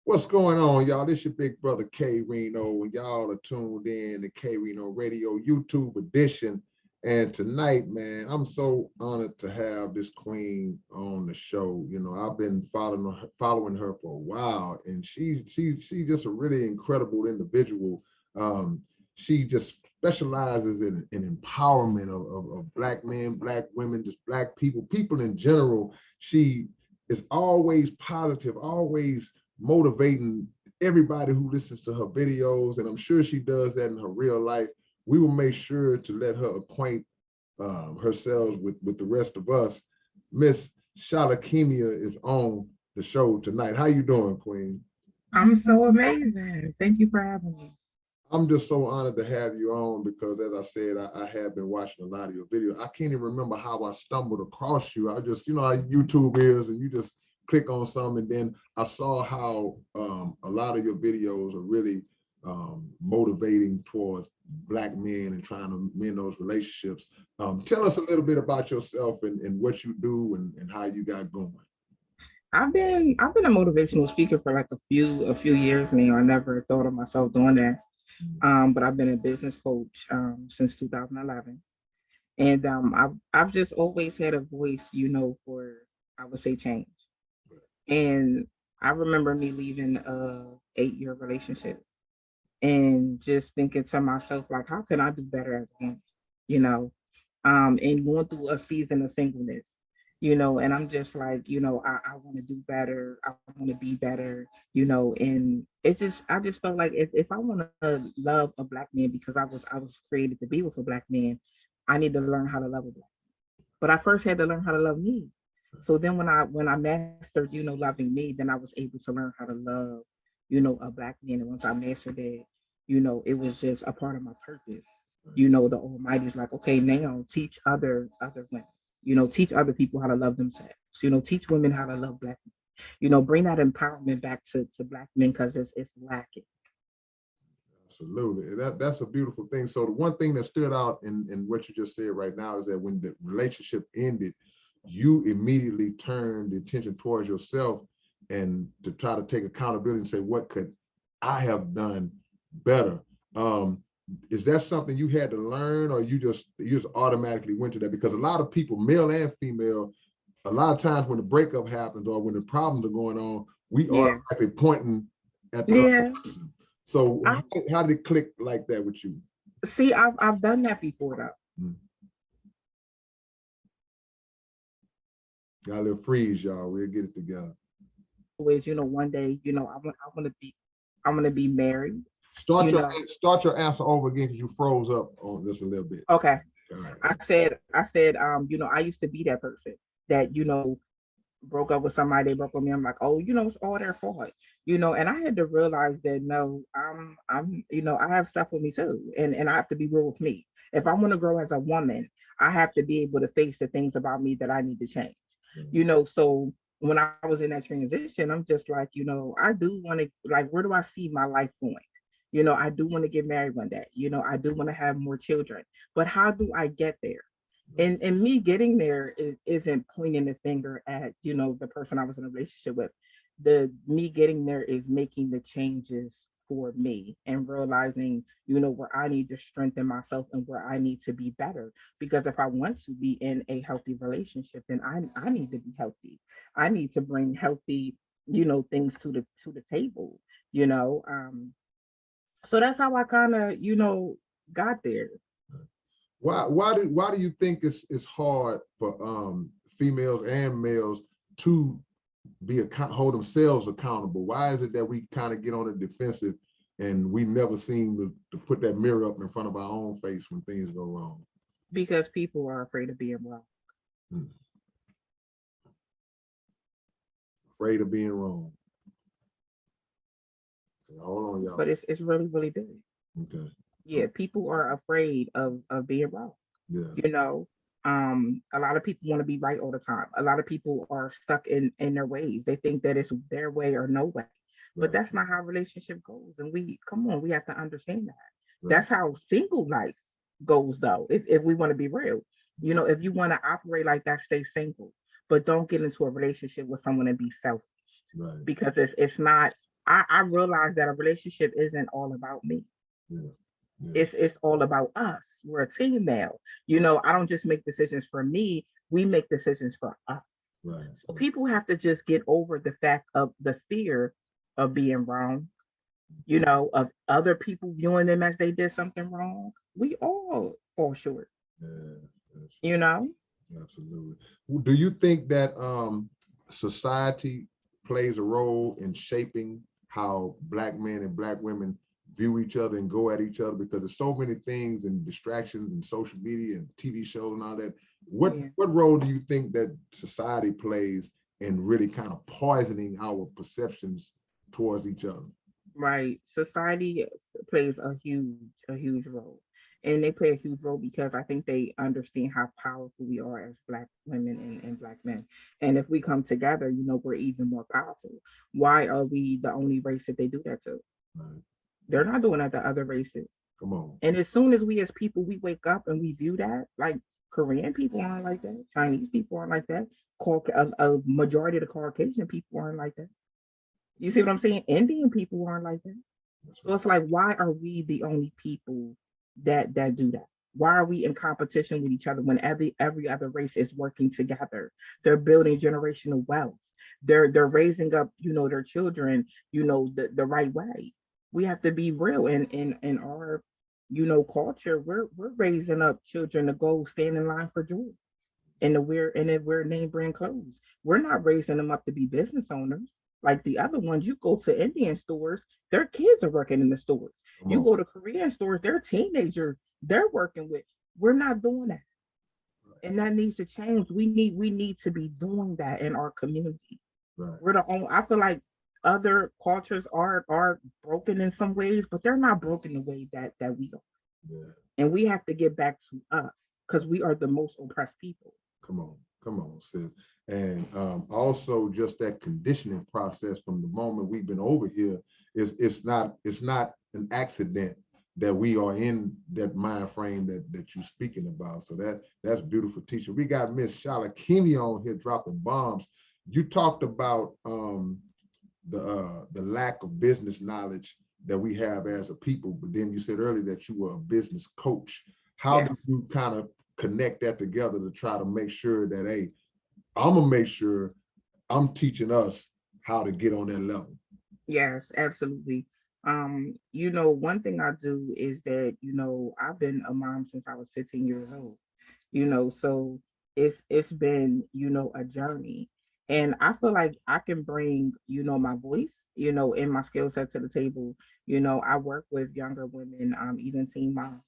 What's going on, y'all? This your big brother K-Rino, and y'all are tuned in to K-Rino Radio YouTube edition. And tonight, man, I'm so honored to have this queen on the show. You know, I've been following her for a while, and she's just a really incredible individual. Um, she just specializes in empowerment of Black men, Black women, just Black people in general. She is always positive, always motivating everybody who listens to her videos, and I'm sure she does that in her real life. We will make sure to let her acquaint herself with the rest of us. Miss Shalakemia is on the show tonight. How you doing, Queen? I'm so amazing. Thank you for having me. I'm just so honored to have you on because, as I said, I have been watching a lot of your videos. I can't even remember how I stumbled across you. I just, you know how YouTube is, and you just click on something, and then I saw how a lot of your videos are really motivating towards Black men and trying to mend those relationships. Tell us a little bit about yourself and what you do and how you got going. I've been a motivational speaker for like a few years now. I never thought of myself doing that. But I've been a business coach since 2011. And I've just always had a voice, for I would say change. And I remember me leaving a 8-year relationship and just thinking to myself, like, how can I do better as a woman? You know, and going through a season of singleness, and I'm just like, I want to do better. I want to be better, and I just felt like if I want to love a Black man because I was created to be with a Black man, I need to learn how to love a Black. But I first had to learn how to love me. So then when I mastered, loving me, then I was able to learn how to love, a Black man. And once I mastered that, it was just a part of my purpose. The Almighty's like, okay, now teach other women, teach other people how to love themselves, teach women how to love Black men, bring that empowerment back to Black men because it's lacking. Absolutely. That's a beautiful thing. So the one thing that stood out in what you just said right now is that when the relationship ended, you immediately turned the attention towards yourself and to try to take accountability and say, what could I have done better? Is that something you had to learn, or you just automatically went to that? Because a lot of people, male and female, a lot of times when the breakup happens or when the problems are going on, we Yeah. automatically pointing at the other Yeah. person. So I how did it click like that with you? see. I've done that before though. Mm. Got a little freeze, y'all. We'll get it together. Always, one day, I want to be married. Start You your know. start your answer over again because you froze up on this a little bit. Okay. All right. I said, I used to be that person that, broke up with somebody, they broke with me. I'm like, oh, it's all their fault, and I had to realize that no, I have stuff with me too. And I have to be real with me. If I want to grow as a woman, I have to be able to face the things about me that I need to change. So when I was in that transition, I'm just like, I do want to, like, where do I see my life going? I do want to get married one day. I do want to have more children. But how do I get there? And me getting there isn't pointing the finger at the person I was in a relationship with. The me getting there is making the changes for me and realizing where I need to strengthen myself and where I need to be better, because if I want to be in a healthy relationship, then I need to be healthy. I need to bring healthy things to the table. you know um so that's how I kind of got there. Why do you think it's hard for females and males to hold themselves accountable? Why is it that we kind of get on the defensive and we never seem to put that mirror up in front of our own face when things go wrong? Because people are afraid of being wrong. Hmm. Afraid of being wrong. So, hold on, y'all. But it's really, really big. Okay. Yeah, people are afraid of being wrong. Yeah. You know, a lot of people want to be right all the time. A lot of people are stuck in their ways. They think that it's their way or no way. But Right. that's not how relationship goes. And we come on, we have to understand that. Right. That's how single life goes though. If we want to be real. If you want to operate like that, stay single. But don't get into a relationship with someone and be selfish. Right. Because it's not I realized that a relationship isn't all about me. Yeah. Yeah. It's all about us. We're a team now. You know, I don't just make decisions for me, we make decisions for us. Right. So people have to just get over the fact of the fear of being wrong, you know, of other people viewing them as they did something wrong. We all fall short, Yeah. That's you know? absolutely. Do you think that society plays a role in shaping how Black men and Black women view each other and go at each other? Because there's so many things and distractions and social media and TV shows and all that. Yeah. What role do you think that society plays in really kind of poisoning our perceptions towards each other? Right. Society plays a huge role. And they play a huge role because I think they understand how powerful we are as Black women and Black men. And if we come together, you know, we're even more powerful. Why are we the only race that they do that to? Right. They're not doing that to other races. Come on. And as soon as we as people, we wake up and we view that, like Korean people aren't like that, Chinese people aren't like that, a majority of the Caucasian people aren't like that. You see what I'm saying? Indian people aren't like that. That's So right. it's like, why are we the only people that do that? Why are we in competition with each other when every other race is working together? They're building generational wealth. They're raising up, you know, their children, you know, the right way. We have to be real in our, you know, culture. We're raising up children to go stand in line for jewelry and then wear name brand clothes. We're not raising them up to be business owners like the other ones. You go to Indian stores, their kids are working in the stores. Come You on. go to Korean stores, they're teenagers, they're working with. We're not doing that. And that needs to change. We need to be doing that in our community. Right. We're the only I feel like other cultures are broken in some ways, but they're not broken the way that we are. Yeah. And we have to get back to us because we are the most oppressed people. Come on, sis. And also just that conditioning process from the moment we've been over here is it's not an accident that we are in that mind frame that you're speaking about. So that's beautiful, teacher. We got Miss Shalakemia on here dropping bombs. You talked about the lack of business knowledge that we have as a people, but then you said earlier that you were a business coach. How Yes. do you kind of connect that together to try to make sure that, hey, I'm gonna make sure I'm teaching us how to get on that level? Yes, absolutely. You know, one thing I do is that, you know, I've been a mom since I was 15 years old, you know, so it's been, you know, a journey. And I feel like I can bring, you know, my voice, you know, and my skill set to the table. You know, I work with younger women, even teen moms,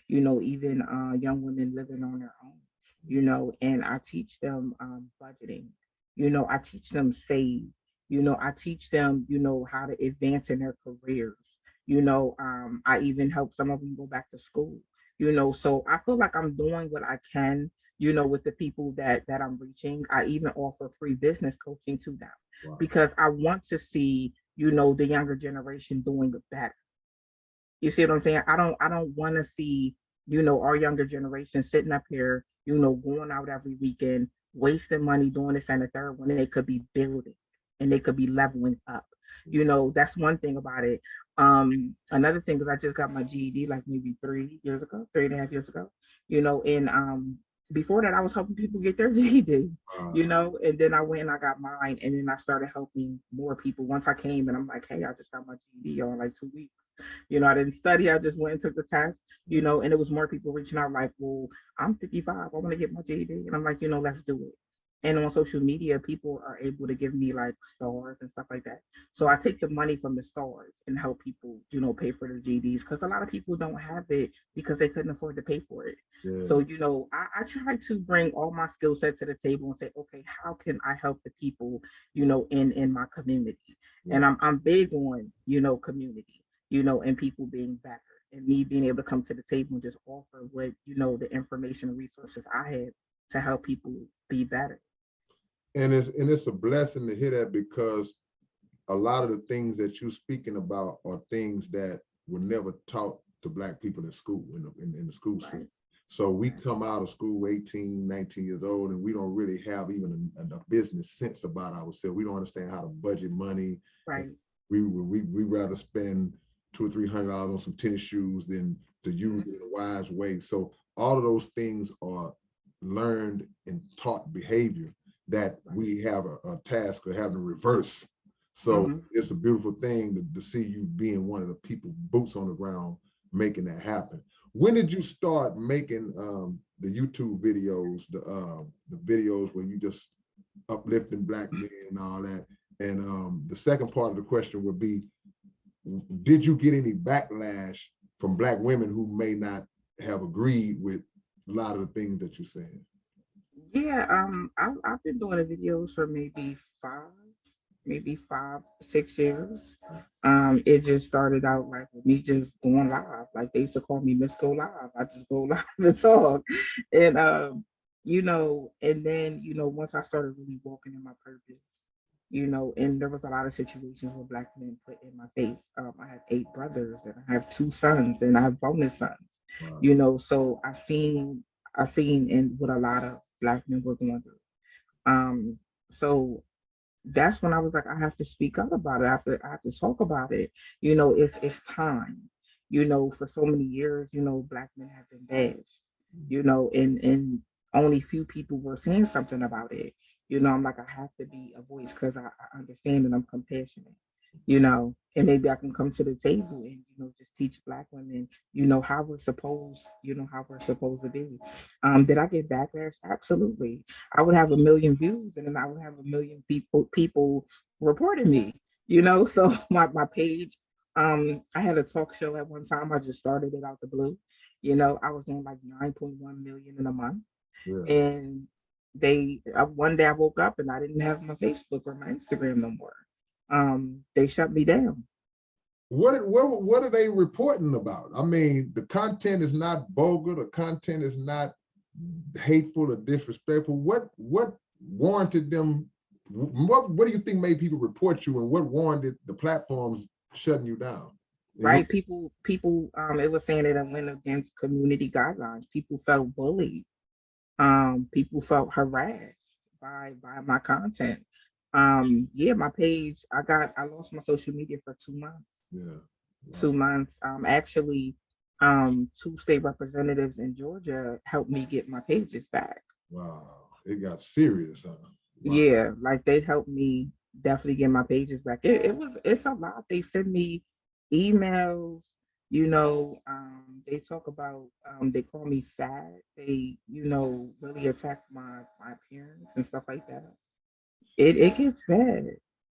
you know, even young women living on their own, you know, and I teach them budgeting, you know, I teach them save, you know, I teach them, you know, how to advance in their careers. You know, I even help some of them go back to school. You know, so I feel like I'm doing what I can, you know, with the people that I'm reaching. I even offer free business coaching to them Wow. because I want to see, you know, the younger generation doing it better. You see what I'm saying? I don't want to see, you know, our younger generation sitting up here, you know, going out every weekend, wasting money doing this and the third when they could be building and they could be leveling up. You know, that's one thing about it. Another thing is I just got my GED like maybe 3 years ago, 3.5 years ago, you know, and before that I was helping people get their GED, you know, and then I went and I got mine and then I started helping more people once I came and I'm like, hey, I just got my GED on like 2 weeks. You know, I didn't study. I just went and took the test, you know, and it was more people reaching out like, well, I'm 55. I want to get my GED. And I'm like, you know, let's do it. And on social media, people are able to give me like stars and stuff like that. So I take the money from the stars and help people, you know, pay for their GEDs because a lot of people don't have it because they couldn't afford to pay for it. Yeah. So, you know, I try to bring all my skill set to the table and say, okay, how can I help the people, you know, in my community? And Yeah. I'm big on, you know, community, you know, and people being better and me being able to come to the table and just offer what, you know, the information and resources I have to help people be better. And it's a blessing to hear that because a lot of the things that you're speaking about are things that were never taught to Black people in school, in the school Right. system. So we Right. come out of school 18, 19 years old, and we don't really have even a business sense about ourselves. We don't understand how to budget money. And Right. we rather spend $200 or $300 on some tennis shoes than to use it in a wise way. So all of those things are learned and taught behavior that we have a task of having to reverse. So it's a beautiful thing to see you being one of the people, boots on the ground, making that happen. When did you start making the YouTube videos, the videos where you just uplifting Black men and all that? And the second part of the question would be, did you get any backlash from Black women who may not have agreed with a lot of the things that you're saying? Yeah, I've been doing the videos for maybe 5, 6 years. It just started out like with me just going live. Like they used to call me Miss Go Live. I just go live and talk. And and then, once I started really walking in my purpose, and there was a lot of situations where Black men put in my face. I have 8 brothers and I have 2 sons and I have bonus sons. Wow. So I seen in what a lot of Black men were going through. So that's when I was like, I have to speak up about it. I have to talk about it. It's time. For so many years, Black men have been bashed. And only few people were saying something about it. I'm like, I have to be a voice because I understand and I'm compassionate. And maybe I can come to the table and just teach Black women, how we're supposed to be. Did I get backlash? Absolutely. I would have a million views and then I would have a million people reporting me. So my page, I had a talk show at one time. I just started it out the blue. I was doing like 9.1 million in a month. Yeah. And one day I woke up and I didn't have my Facebook or my Instagram no more. They shut me down. What are they reporting about? I mean, the content is not vulgar, the content is not hateful or disrespectful. What warranted them? What do you think made people report you, and what warranted the platforms shutting you down? Right? People, it was saying that I went against community guidelines. People felt bullied. People felt harassed by my content. Yeah, my page, I lost my social media for 2 months. Yeah. Wow. 2 months. Actually, 2 state representatives in Georgia helped me get my pages back. Wow. It got serious, huh? Wow. Yeah, like they helped me definitely get my pages back. It's a lot. They send me emails, they talk about they call me fat. They, really attack my appearance and stuff like that. It gets bad.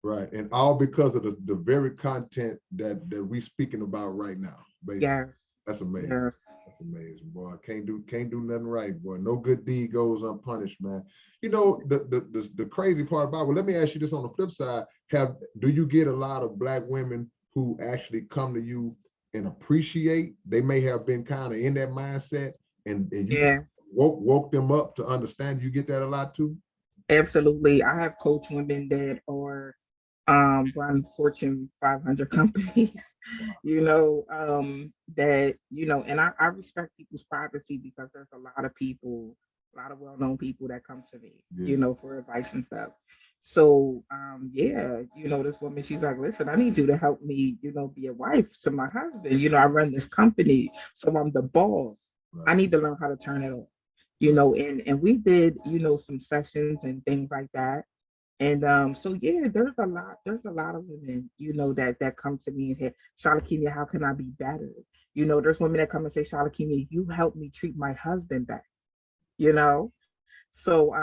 Right. And all because of the very content that we speaking about right now, basically. Yes. That's amazing. Yes. That's amazing, boy. Can't do nothing right, boy. No good deed goes unpunished, man. The crazy part about, well, let me ask you this on the flip side. Do you get a lot of Black women who actually come to you and appreciate? They may have been kind of in that mindset and you Yeah. woke them up to understand. You get that a lot too? Absolutely. I have coach women that are run Fortune 500 companies, and I respect people's privacy because there's a lot of people, a lot of well-known people that come to me, Yeah. for advice and stuff. So yeah, this woman, she's like, listen, I need you to help me, be a wife to my husband. I run this company, so I'm the boss. Right. I need to learn how to turn it on, and we did, some sessions and things like that. And so yeah, there's a lot of women, that come to me and say, Shalakemia, how can I be better? There's women that come and say, Shalakemia, you helped me treat my husband back, you know. So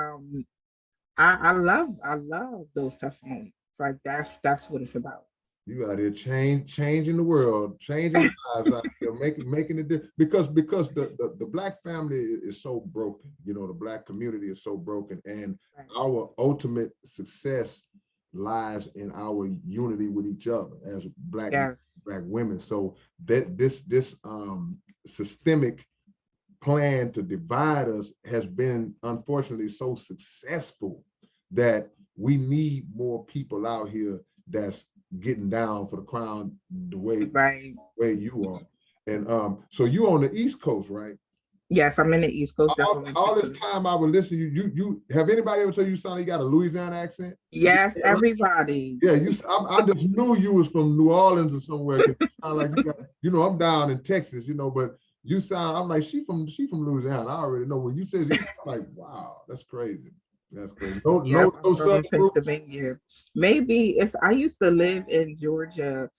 I love those testimonies. Like that's what it's about. You out here changing the world, changing lives out here, making it different. Because the Black family is so broken. The Black community is so broken, and Right. our ultimate success lies in our unity with each other as Black Yes. women. So that this systemic plan to divide us has been unfortunately so successful that we need more people out here that's getting down for the crown the way Right. you are. And so you on the East Coast, right? Yes, I'm in the East Coast. That's what All makes this it. time I would listen to you. You have anybody ever tell you sound like you got a Louisiana accent? Yes, everybody. Yeah, I just knew you was from New Orleans or somewhere. 'Cause you sound like you got, I'm down in Texas, but you sound. I'm like, she from Louisiana. I already know. When you said, I'm like, wow, that's crazy. That's crazy. No, Yep, no, I'm no from Southern roots. Pennsylvania. Maybe it's I used to live in Georgia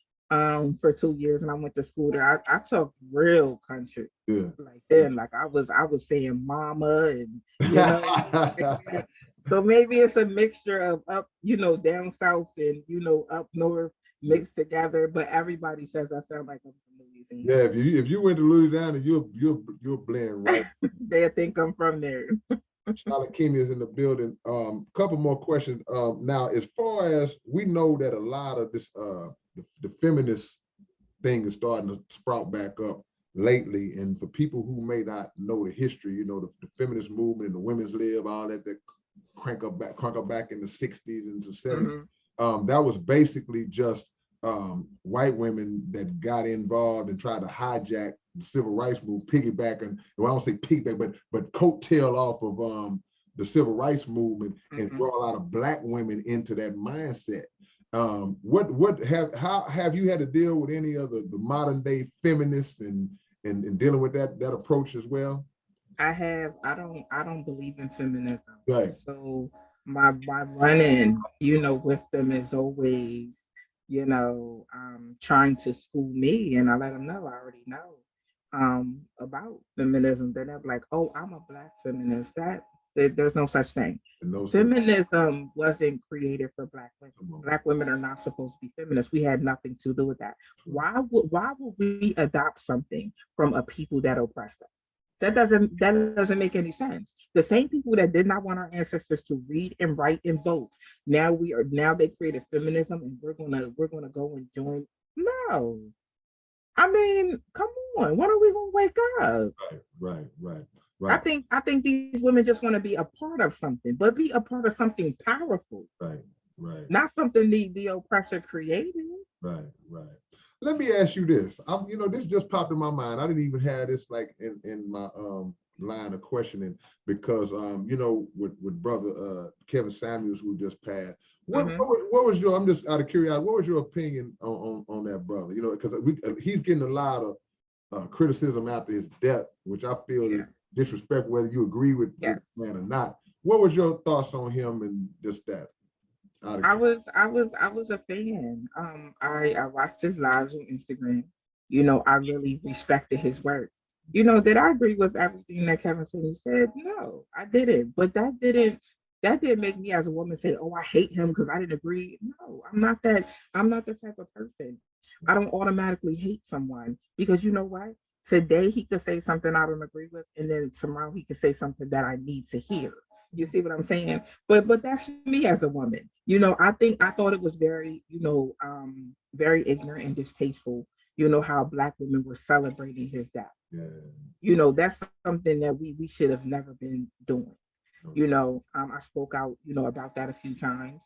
for 2 years and I went to school there. I talked real country Yeah. like then. Like I was saying mama and you know so maybe it's a mixture of up, down south and up north Yeah. mixed together, but everybody says I sound like I'm from Yeah, Louisiana. if you went to Louisiana, you'll blend right. They think I'm from there. Shalakemia is in the building. Couple more questions. Now, as far as we know that a lot of this, the feminist thing is starting to sprout back up lately. And for people who may not know the history, the feminist movement and the women's lib, all that crank up back in the 60s and the 70s. That was basically just white women that got involved and tried to hijack the civil rights movement, piggybacking, well, I don't say piggyback, but coattail off of the civil rights movement and draw a lot of black women into that mindset. How have you had to deal with any of the modern day feminists and dealing with that approach as well? I don't believe in feminism. Right. So my run-in, with them is always, trying to school me, and I let them know I already know about feminism. Then they're like, oh, I'm a black feminist. There's no such thing. No, Feminism wasn't created for black women. Black women are not supposed to be feminists. We had nothing to do with that. Why would we adopt something from a people that oppressed us? That doesn't make any sense. The same people that did not want our ancestors to read and write and vote, now they created feminism and we're gonna go and join. No. I mean, come on. When are we gonna wake up? right. I think these women just want to be a part of something, but be a part of something powerful, Right. not something the oppressor created. Right. Let me ask you this. This just popped in my mind. I didn't even have this like in my line of questioning because with brother Kevin Samuels who just passed. What was your? I'm just out of curiosity. What was your opinion on that brother? Because he's getting a lot of criticism after his death, which I feel is disrespectful, whether you agree with the man or not. What was your thoughts on him and just that? I was a fan. I watched his lives on Instagram. I really respected his work. Did I agree with everything that Kevin said? No, I didn't. But that didn't make me as a woman say, oh, I hate him because I didn't agree. No, I'm not that. I'm not the type of person. I don't automatically hate someone because you know what? Today he could say something I don't agree with, and then tomorrow he could say something that I need to hear. You see what I'm saying? But that's me as a woman. I thought it was very, very ignorant and distasteful, how black women were celebrating his death. That's something that we should have never been doing. I spoke out, about that a few times.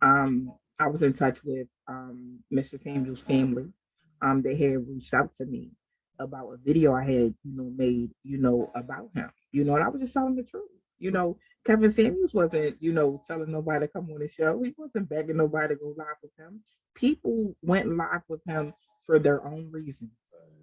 I was in touch with Mr. Samuel's family. They had reached out to me about a video I had, made, about him, and I was just telling the truth. Kevin Samuels wasn't, telling nobody to come on the show. He wasn't begging nobody to go live with him. People went live with him for their own reasons.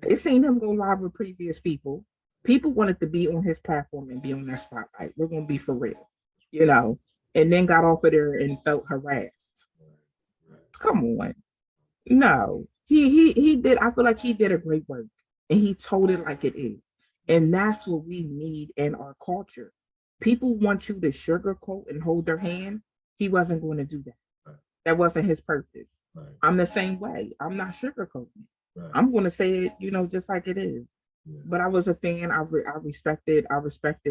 They seen him go live with previous people. People wanted to be on his platform and be on that spotlight. We're gonna be for real, you know, and then got off of there and felt harassed. Come on. No. He did, I feel like he did a great work and he told it like it is. And that's what we need in our culture. People want you to sugarcoat and hold their hand. He wasn't going to do that. That wasn't his purpose. I'm the same way. I'm not sugarcoating. I'm going to say it, just like it is. But I was a fan. I respected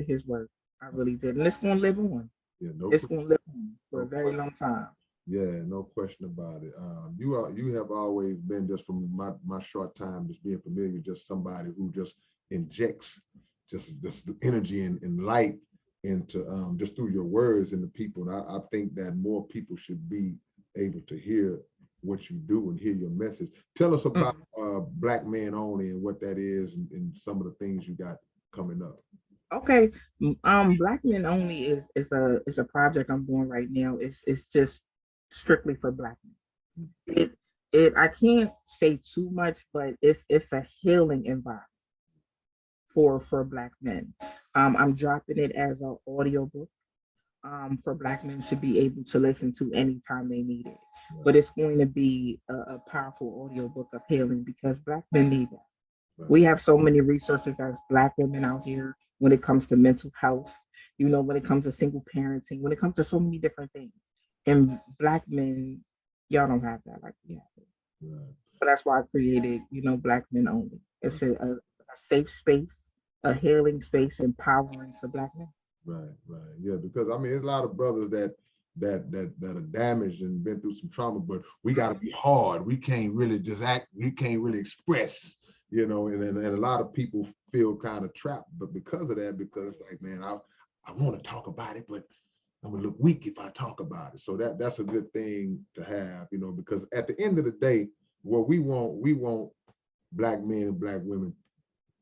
his work. I really did, and it's going to live on. It's going to live on for a very long time. Yeah, no question about it. You have always been, just from my short time just being familiar, just somebody who just injects just the energy and light into just through your words and the people. And I think that more people should be able to hear what you do and hear your message. Tell us about Black Men Only and what that is and some of the things you got coming up? Okay. Black Men Only is a project I'm doing right now. It's just strictly for Black men. It I can't say too much, but it's a healing environment for Black men. I'm dropping it as an audiobook for Black men to be able to listen to anytime they need it. Right, But it's going to be a powerful audiobook of healing because Black men need that. We right, have so many resources as Black women out here when it comes to mental health, when it comes to single parenting, when it comes to so many different things. And Black men, y'all don't have that like we have it. right, So that's why I created, Black Men Only. right, It's a safe space, a healing space, empowering for Black men. right, right. Yeah, because I mean, there's a lot of brothers that are damaged and been through some trauma, but we got to be hard. We can't really just act. We can't really express, and a lot of people feel kind of trapped, but because of that, because like, man, I want to talk about it, but I'm gonna look weak if I talk about it. So that's a good thing to have, because at the end of the day, what we want Black men and Black women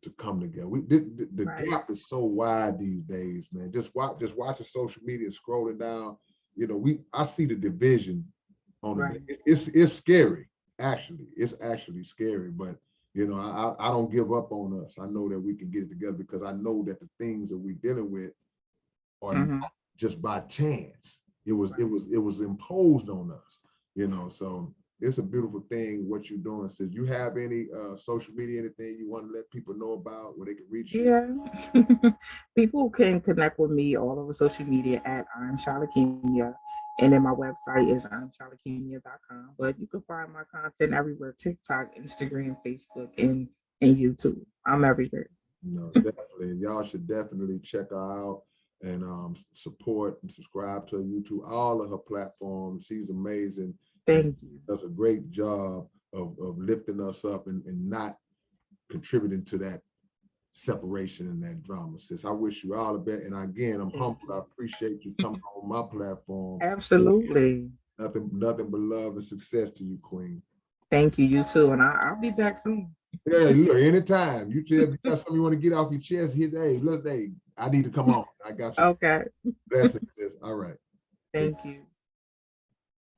to come together. The Right, gap is so wide these days, man. Just watching social media, scrolling down. I see the division on right, it's scary. Actually, it's actually scary. But I don't give up on us. I know that we can get it together because I know that the things that we're dealing with are hmm not just by chance. It was it right. was it was imposed on us. So it's a beautiful thing what you're doing. Says you have any social media, anything you want to let people know about where they can reach you? Yeah. People can connect with me all over social media at I'm Shalakemia. And then my website is imshalakemia.com. But you can find my content everywhere: TikTok, Instagram, Facebook, and YouTube. I'm everywhere. Definitely. Y'all should definitely check her out and support and subscribe to her YouTube, all of her platforms. She's amazing and Thank you. does a great job of lifting us up and not contributing to that separation and that drama, sis. I wish you all the best. And again, I'm Thank humbled. I you. appreciate you coming on my platform. Absolutely. Nothing but love and success to you, Queen. Thank you. You too. And I'll be back soon. Yeah, look, anytime. You tell me you got something you want to get off your chest, hit hey, look, hey, I need to come on. I got you. Okay. Blessings, sis. All right. Peace. Thank you.